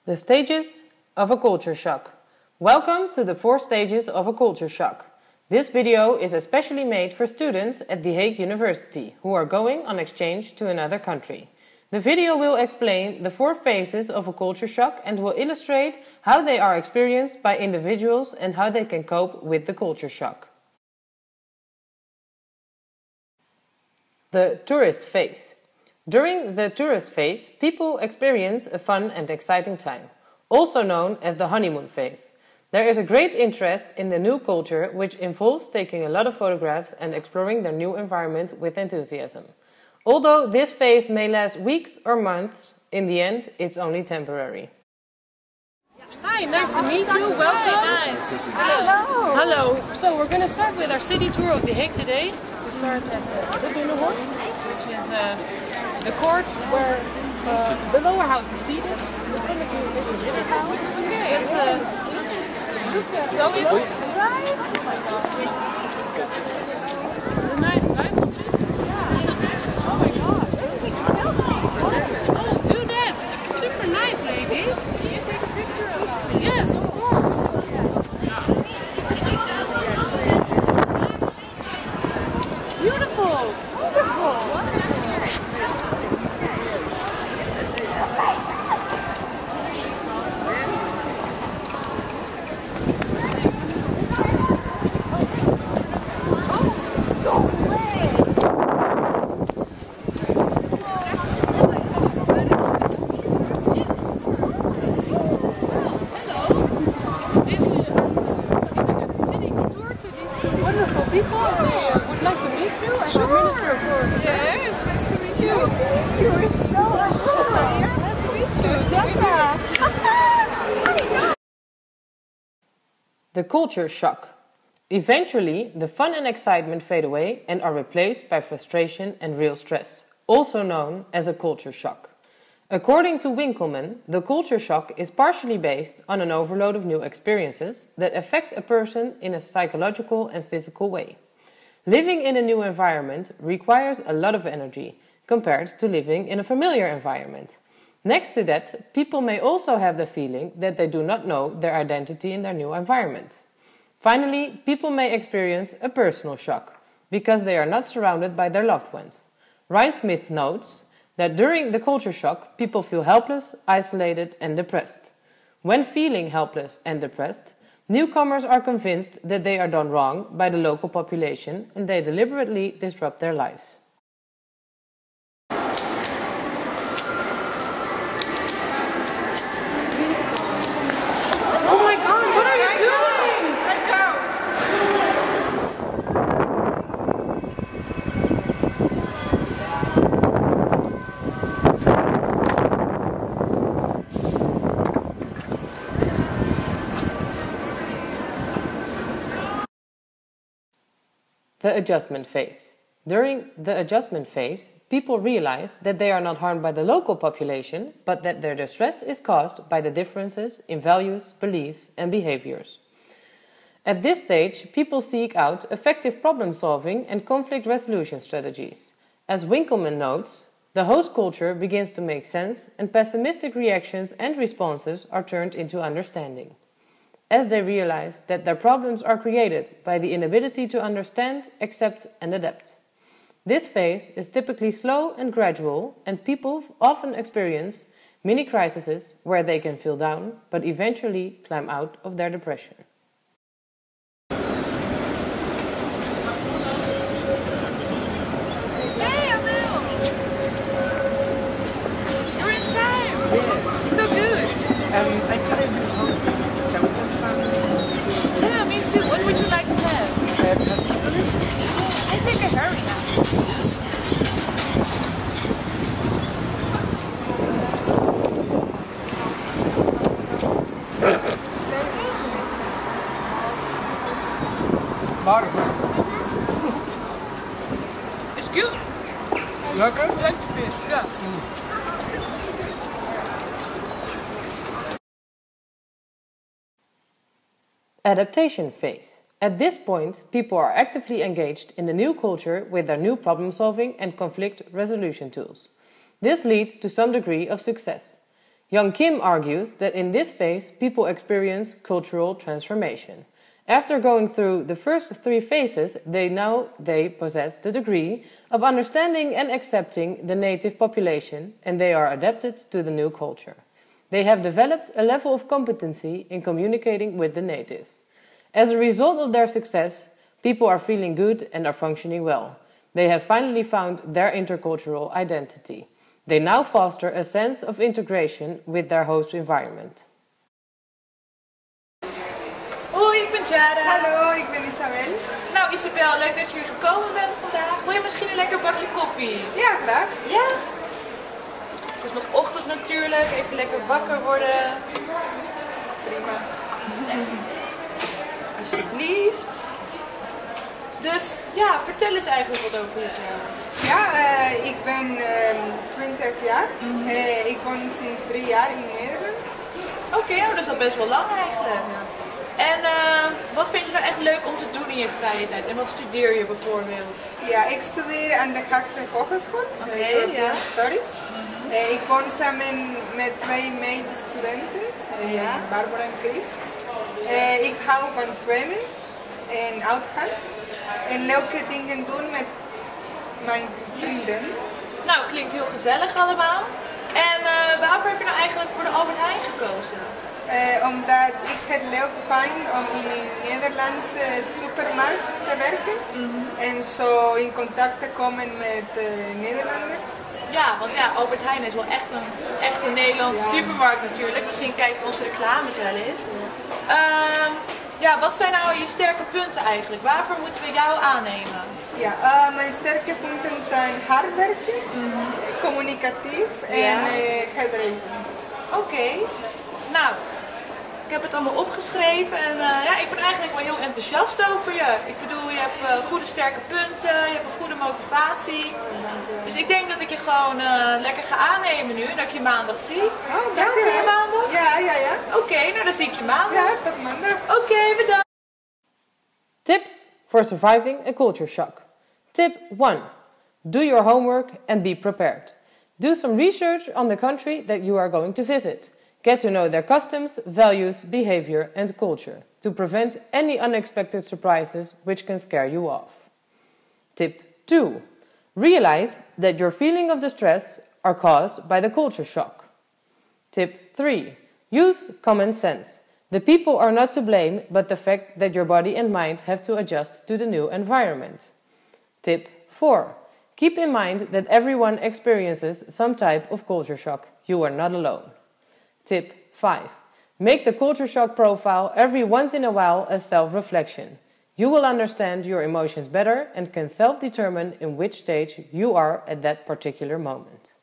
The stages of a culture shock. Welcome to the 4 stages of a culture shock. This video is especially made for students at The Hague University who are going on exchange to another country. The video will explain the 4 phases of a culture shock and will illustrate how they are experienced by individuals and how they can cope with the culture shock. The tourist phase. During the tourist phase, people experience a fun and exciting time, also known as the honeymoon phase. There is a great interest in the new culture, which involves taking a lot of photographs and exploring their new environment with enthusiasm. Although this phase may last weeks or months, in the end, it's only temporary. Hi, nice to meet you. Welcome. Hi, nice. Hello. Hello. So we're going to start with our city tour of The Hague today. We start at the Binnenhof, which is the court where the lower house is seated. We're going to do a little bit of house. Okay. It's look at the nice riffeltjes. Oh my gosh. Oh, do that. It's super nice, lady. Can you take a picture of us? Yes, of course. Beautiful. Wonderful. People, they would like to meet you as our minister for... Yes, nice to meet you. Nice to meet you. It's so Nice to meet you. The culture shock. Eventually, the fun and excitement fade away and are replaced by frustration and real stress, also known as a culture shock. According to Winkelmann, the culture shock is partially based on an overload of new experiences that affect a person in a psychological and physical way. Living in a new environment requires a lot of energy compared to living in a familiar environment. Next to that, people may also have the feeling that they do not know their identity in their new environment. Finally, people may experience a personal shock because they are not surrounded by their loved ones. Ryan Smith notes that during the culture shock, people feel helpless, isolated and depressed. When feeling helpless and depressed, newcomers are convinced that they are done wrong by the local population and they deliberately disrupt their lives. Oh my God, what are you doing? I don't. The adjustment phase. During the adjustment phase, people realize that they are not harmed by the local population, but that their distress is caused by the differences in values, beliefs, and behaviors. At this stage, people seek out effective problem-solving and conflict resolution strategies. As Winkelmann notes, the host culture begins to make sense, and pessimistic reactions and responses are turned into understanding, as they realize that their problems are created by the inability to understand, accept and adapt. This phase is typically slow and gradual, and people often experience mini crises where they can feel down, but eventually climb out of their depression. Hey, Emil. You're in time. Yes. So good. I thought I'd been home. Shall we get some? Yeah, me too. What would you like to have? Pasta? I think a hurry now. Water. It's good. Lekker? Like the fish, yeah. Adaptation phase. At this point, people are actively engaged in the new culture with their new problem-solving and conflict resolution tools. This leads to some degree of success. Young Kim argues that in this phase, people experience cultural transformation. After going through the first 3 phases, they possess the degree of understanding and accepting the native population, and they are adapted to the new culture. They have developed a level of competency in communicating with the natives. As a result of their success, people are feeling good and are functioning well. They have finally found their intercultural identity. They now foster a sense of integration with their host environment. Hoi, ik ben Jara. Hallo, ik ben Isabel. Nou Isabel, leuk dat je hier gekomen bent vandaag. Wil je misschien een lekker bakje koffie? Ja, graag. Ja? Het is nog ochtend natuurlijk, even lekker wakker worden. Prima. Alsjeblieft. Dus ja, vertel eens eigenlijk wat over jezelf. Ja, ik ben 20 jaar. Ik woon sinds 3 jaar in Nederland. Oké, nou, dat is al best wel lang eigenlijk. En wat vind je nou echt leuk om te doen in je vrije tijd? En wat studeer je bijvoorbeeld? Ja, ik studeer aan de Haagse Hogeschool, European Studies. Ik woon samen met 2 medestudenten, Barbara en Chris. Ik hou van zwemmen en uitgaan en leuke dingen doen met mijn vrienden. Nou, klinkt heel gezellig allemaal. En waarvoor heb je nou eigenlijk voor de Albert Heijn gekozen? Omdat ik het leuk vind om in een Nederlandse supermarkt te werken en zo in contact te komen met Nederlanders. Ja, want ja, Albert Heijn is wel echt een Nederlandse supermarkt natuurlijk. Misschien kijken onze reclames wel eens. Ja, wat zijn nou je sterke punten eigenlijk? Waarvoor moeten we jou aannemen? Ja, mijn sterke punten zijn hard werken, communicatief en gedreven. Oké. Nou, ik heb het allemaal opgeschreven en ja, ik ben eigenlijk wel heel enthousiast over je. Ik bedoel, je hebt goede sterke punten, je hebt een goede motivatie. Dus ik denk dat ik je gewoon lekker ga aannemen nu en dat ik je maandag zie. Oh, dank je wel. Maandag? Ja. Oké, nou dan zie ik je maandag. Ja, tot maandag. Oké, bedankt. Tips for surviving a culture shock. Tip 1. Do your homework and be prepared. Do some research on the country that you are going to visit. Get to know their customs, values, behavior and culture to prevent any unexpected surprises which can scare you off. Tip 2. Realize that your feeling of distress are caused by the culture shock. Tip 3. Use common sense. The people are not to blame, but the fact that your body and mind have to adjust to the new environment. Tip 4. Keep in mind that everyone experiences some type of culture shock. You are not alone. Tip 5. Make the culture shock profile every once in a while as self-reflection. You will understand your emotions better and can self-determine in which stage you are at that particular moment.